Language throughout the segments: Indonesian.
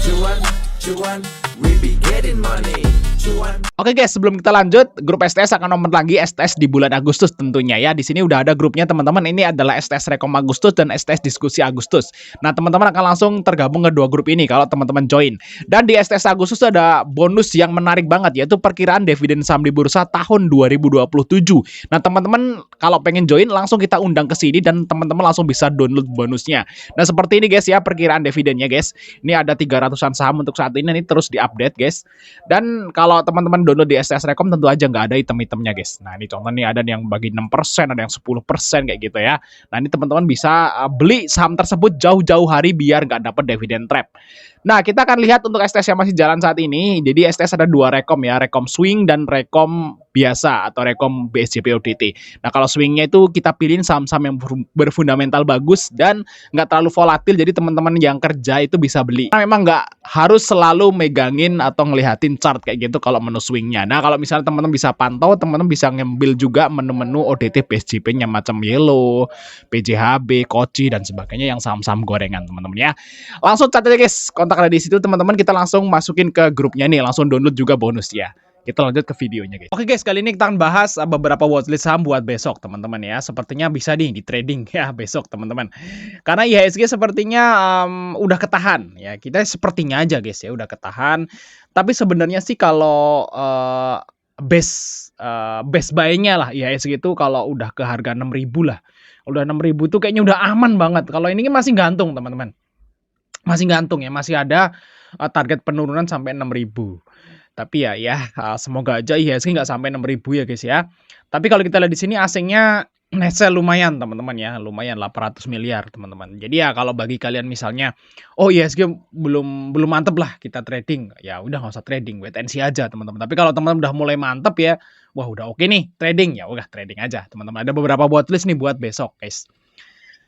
Cuan, cuan, we be getting money. Cuan. Oke guys, sebelum kita lanjut, grup STS akan nomor lagi STS di bulan Agustus tentunya ya. Di sini udah ada grupnya teman-teman. Ini adalah STS Rekom Agustus dan STS Diskusi Agustus. Nah, teman-teman akan langsung tergabung ke dua grup ini kalau teman-teman join. Dan di STS Agustus ada bonus yang menarik banget, yaitu perkiraan dividen saham di bursa tahun 2027. Nah, teman-teman kalau pengen join langsung kita undang ke sini dan teman-teman langsung bisa download bonusnya. Nah, seperti ini guys ya perkiraan dividennya guys. Ini ada 300-an saham untuk saat ini terus diupdate guys. Dan kalau teman-teman download di STS Rekom tentu aja nggak ada item-itemnya guys. Nah, ini contoh nih ada yang bagi 6%, ada yang 10% kayak gitu ya. Nah, ini teman-teman bisa beli saham tersebut jauh-jauh hari biar nggak dapat dividen trap. Nah, kita akan lihat untuk STS yang masih jalan saat ini. Jadi STS ada dua rekom ya, rekom swing dan rekom biasa atau rekom BSJP ODT. Nah, kalau swingnya itu kita pilihin saham-saham yang berfundamental bagus dan nggak terlalu volatil. Jadi teman-teman yang kerja itu bisa beli. Nah, memang nggak harus selalu megangin atau ngelihatin chart kayak gitu kalau menu swingnya. Nah, kalau misalnya teman-teman bisa pantau, teman-teman bisa ngambil juga menu-menu ODT BSJP-nya macam Yellow, PJHB, Koci dan sebagainya yang saham-saham gorengan teman-teman ya. Langsung catat aja guys, kontak ada di situ teman-teman, kita langsung masukin ke grupnya nih, langsung download juga bonus ya. Kita lanjut ke videonya guys. Oke guys, kali ini kita akan bahas beberapa watchlist saham buat besok teman-teman ya. Sepertinya bisa nih di trading ya besok teman-teman. Karena IHSG sepertinya udah ketahan ya. Kita sepertinya aja guys ya udah ketahan. Tapi sebenarnya sih kalau best buy-nya lah IHSG itu kalau udah ke harga 6.000 lah. Udah 6.000 tuh kayaknya udah aman banget. Kalau ini masih gantung teman-teman. Masih gantung ya, masih ada target penurunan sampai 6.000. Tapi ya semoga aja IHSG nggak sampai 6.000 ya guys ya. Tapi kalau kita lihat di sini asingnya net sell lumayan teman-teman ya, lumayan 800 miliar teman-teman. Jadi ya kalau bagi kalian misalnya, oh IHSG belum mantep lah kita trading, ya udah nggak usah trading, wait and see aja teman-teman. Tapi kalau teman-teman udah mulai mantep ya, wah udah oke nih trading, ya udah trading aja teman-teman. Ada beberapa watchlist nih buat besok guys.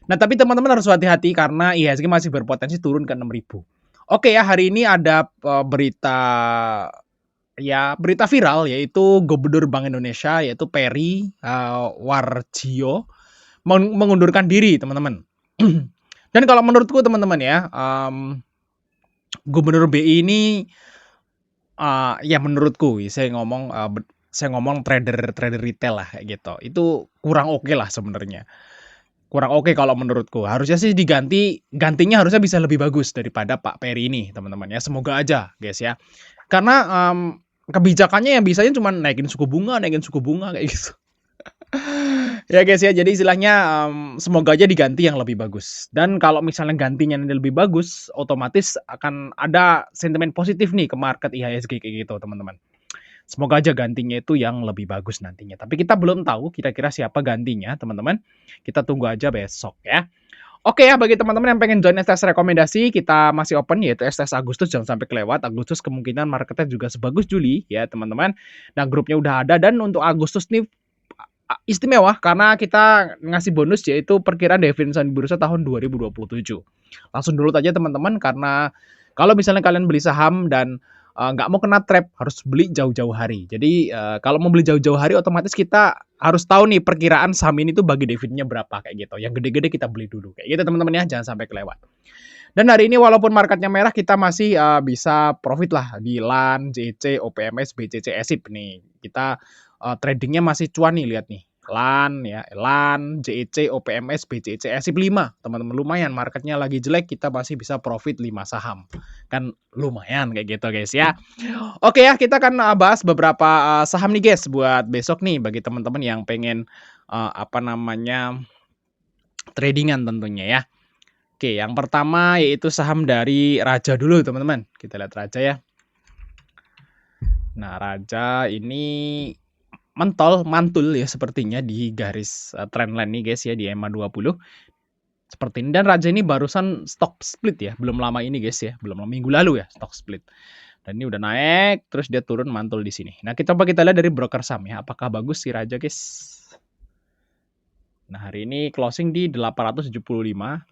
Nah tapi teman-teman harus hati-hati karena IHSG masih berpotensi turun ke 6.000. Oke ya, hari ini ada berita viral yaitu Gubernur Bank Indonesia yaitu Peri Warjio mengundurkan diri teman-teman. Dan kalau menurutku teman-teman ya, Gubernur BI ini ya menurutku saya ngomong trader retail lah kayak gitu. Itu kurang oke lah sebenarnya. Kurang oke kalau menurutku. Harusnya sih gantinya harusnya bisa lebih bagus daripada Pak Peri ini teman-teman ya. Semoga aja guys ya. Karena kebijakannya yang bisanya cuma naikin suku bunga kayak gitu. Ya guys ya, jadi istilahnya semoga aja diganti yang lebih bagus. Dan kalau misalnya gantinya yang lebih bagus, otomatis akan ada sentimen positif nih ke market IHSG kayak gitu teman-teman. Semoga aja gantinya itu yang lebih bagus nantinya. Tapi kita belum tahu kira-kira siapa gantinya teman-teman. Kita tunggu aja besok ya. Oke ya, bagi teman-teman yang pengen join STS rekomendasi, kita masih open yaitu STS Agustus, jangan sampai kelewat. Agustus kemungkinan marketnya juga sebagus Juli ya teman-teman. Nah grupnya udah ada dan untuk Agustus nih istimewa karena kita ngasih bonus yaitu perkiraan dividen saham bursa tahun 2027. Langsung download aja teman-teman karena kalau misalnya kalian beli saham dan nggak mau kena trap harus beli jauh-jauh hari. Jadi kalau mau beli jauh-jauh hari otomatis kita harus tahu nih perkiraan saham ini tuh bagi dividennya berapa kayak gitu. Yang gede-gede kita beli dulu kayak gitu teman-teman ya, jangan sampai kelewat. Dan hari ini walaupun marketnya merah kita masih bisa profit lah di LAN, JC, OPMS, BCC, ESIP nih. Kita tradingnya masih cuan nih, lihat nih. LAN ya, LAN, JEC, OPMS, BCC, ESIP 5. Teman-teman lumayan marketnya lagi jelek kita masih bisa profit 5 saham. Kan lumayan kayak gitu guys ya. Oke ya, kita akan bahas beberapa saham nih guys buat besok nih bagi teman-teman yang pengen tradingan tentunya ya. Oke, yang pertama yaitu saham dari Raja dulu teman-teman. Kita lihat Raja ya. Nah, Raja ini mantul ya sepertinya di garis trendline nih guys ya di EMA 20 seperti ini. Dan Raja ini barusan stock split ya, belum lama ini guys ya, belum lama minggu lalu ya stock split. Dan ini udah naik terus dia turun mantul di sini. Nah kita lihat dari broker saham ya, apakah bagus si Raja guys. Nah hari ini closing di 875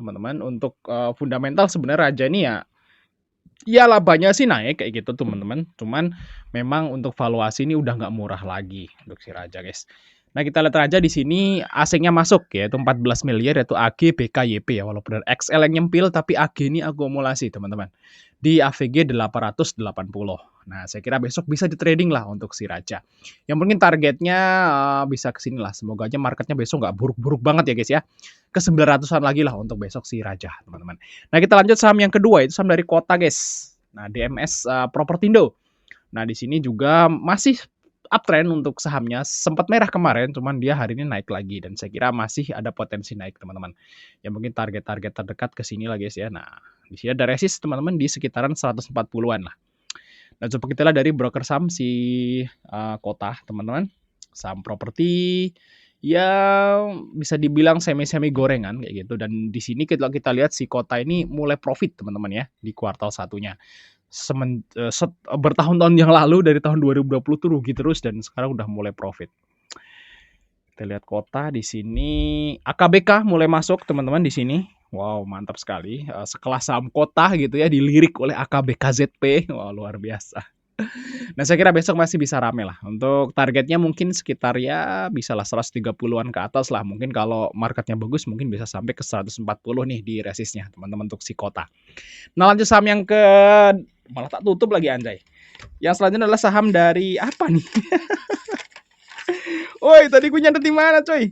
teman-teman. Untuk fundamental sebenarnya Raja ini ya labanya sih naik kayak gitu teman-teman. Cuman memang untuk valuasi ini udah nggak murah lagi untuk si Raja guys. Nah, kita lihat aja di sini asingnya masuk yaitu 14 miliar yaitu AG, BK, YP ya. Walaupun ada XL yang nyempil tapi AG ini akumulasi, teman-teman. Di AVG 880. Nah, saya kira besok bisa di trading lah untuk si Raja. Yang mungkin targetnya bisa ke sini lah. Semoga aja marketnya besok nggak buruk-buruk banget ya guys ya. Ke 900-an lagi lah untuk besok si Raja, teman-teman. Nah, kita lanjut saham yang kedua, itu saham dari Kota, guys. Nah, DMS Propertindo. Nah, di sini juga masih uptrend untuk sahamnya, sempat merah kemarin, cuman dia hari ini naik lagi dan saya kira masih ada potensi naik, teman-teman. Ya mungkin target-target terdekat ke sini lah guys ya. Nah, di sini ada resist teman-teman di sekitaran 140-an lah. Nah, coba kita lihat dari broker saham si Kota, teman-teman. Saham properti ya bisa dibilang semi-semi gorengan kayak gitu, dan di sini kita lihat si Kota ini mulai profit, teman-teman ya, di kuartal satunya. Bertahun-tahun yang lalu dari tahun 2020 tuh rugi terus dan sekarang udah mulai profit. Kita lihat Kota di sini, AKBK mulai masuk teman-teman di sini. Wow, mantap sekali. Sekelas saham Kota gitu ya dilirik oleh AKBKZP. Wah, luar biasa. Nah, saya kira besok masih bisa rame lah. Untuk targetnya mungkin sekitar ya bisalah 130-an ke atas lah. Mungkin kalau marketnya bagus mungkin bisa sampai ke 140 nih di resistnya teman-teman untuk si Kota. Nah, lanjut saham yang ke malah tak tutup lagi anjay. Yang selanjutnya adalah saham dari apa nih? Woi, tadi gue nyatet di mana, coy?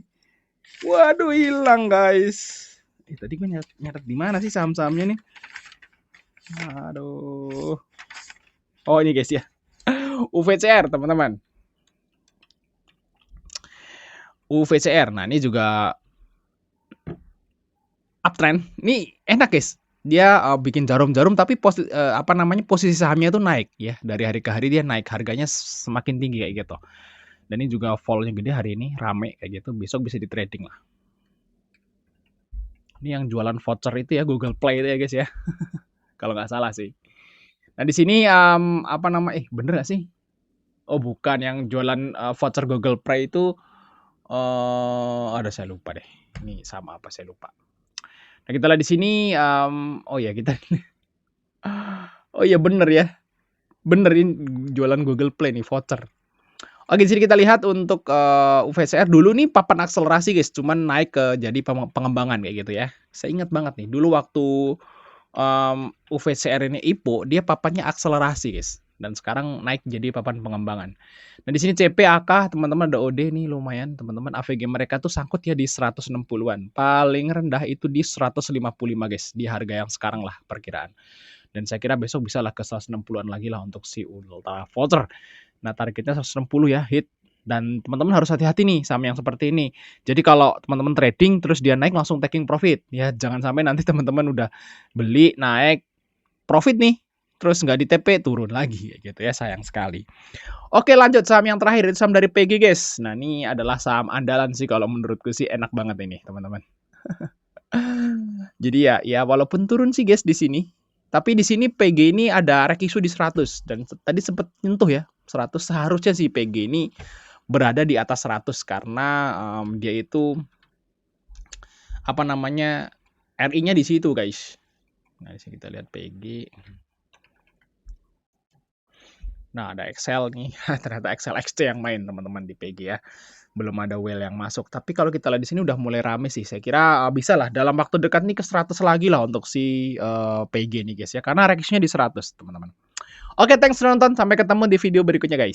Waduh, hilang, guys. Tadi gue nyatet di mana sih saham-sahamnya nih? Aduh. Oh, ini guys ya. UVCR, teman-teman. UVCR. Nah, ini juga uptrend. Ini enak, guys. Dia bikin jarum-jarum tapi posisi sahamnya itu naik ya. Dari hari ke hari dia naik, harganya semakin tinggi kayak gitu. Dan ini juga vol-nya gede hari ini, rame kayak gitu. Besok bisa di trading lah. Ini yang jualan voucher itu ya, Google Play itu ya guys ya. Kalau nggak salah sih. Nah, di sini bener nggak sih? Oh, bukan, yang jualan voucher Google Play itu ada, saya lupa deh. Ini sama apa saya lupa. Nah, kita lihat di sini oh ya kita oh ya bener ya. Bener, ini jualan Google Play nih voucher. Oke, di sini kita lihat untuk UVCR dulu nih papan akselerasi guys, cuman naik ke jadi pengembangan kayak gitu ya. Saya ingat banget nih, dulu waktu UVCR ini IPO, dia papannya akselerasi guys, dan sekarang naik jadi papan pengembangan. Nah, di sini CPAK teman-teman ada OD nih lumayan teman-teman. AVG mereka tuh sangkut ya di 160-an. Paling rendah itu di 155 guys, di harga yang sekarang lah perkiraan. Dan saya kira besok bisa lah ke 160-an lagi lah untuk si Ultra Voucher. Nah, targetnya 160 ya, hit. Dan teman-teman harus hati-hati nih sama yang seperti ini. Jadi kalau teman-teman trading terus dia naik langsung taking profit. Ya jangan sampai nanti teman-teman udah beli, naik, profit nih. Terus nggak di TP, turun lagi gitu ya, sayang sekali. Oke, lanjut saham yang terakhir, itu saham dari PG guys. Nah, ini adalah saham andalan sih kalau menurutku sih, enak banget ini teman-teman. Jadi ya walaupun turun sih guys di sini. Tapi di sini PG ini ada rekisu di 100 dan tadi sempat nyentuh ya 100. Seharusnya sih PG ini berada di atas 100 karena dia itu RI-nya di situ guys. Nah, di sini kita lihat PG. Nah, ada Excel nih. Ternyata Excel XC yang main teman-teman di PG ya. Belum ada whale yang masuk. Tapi kalau kita lihat di sini udah mulai rame sih. Saya kira bisa lah dalam waktu dekat nih ke 100 lagi lah untuk si PG nih guys ya. Karena reaksinya di 100 teman-teman. Oke, thanks udah nonton. Sampai ketemu di video berikutnya guys.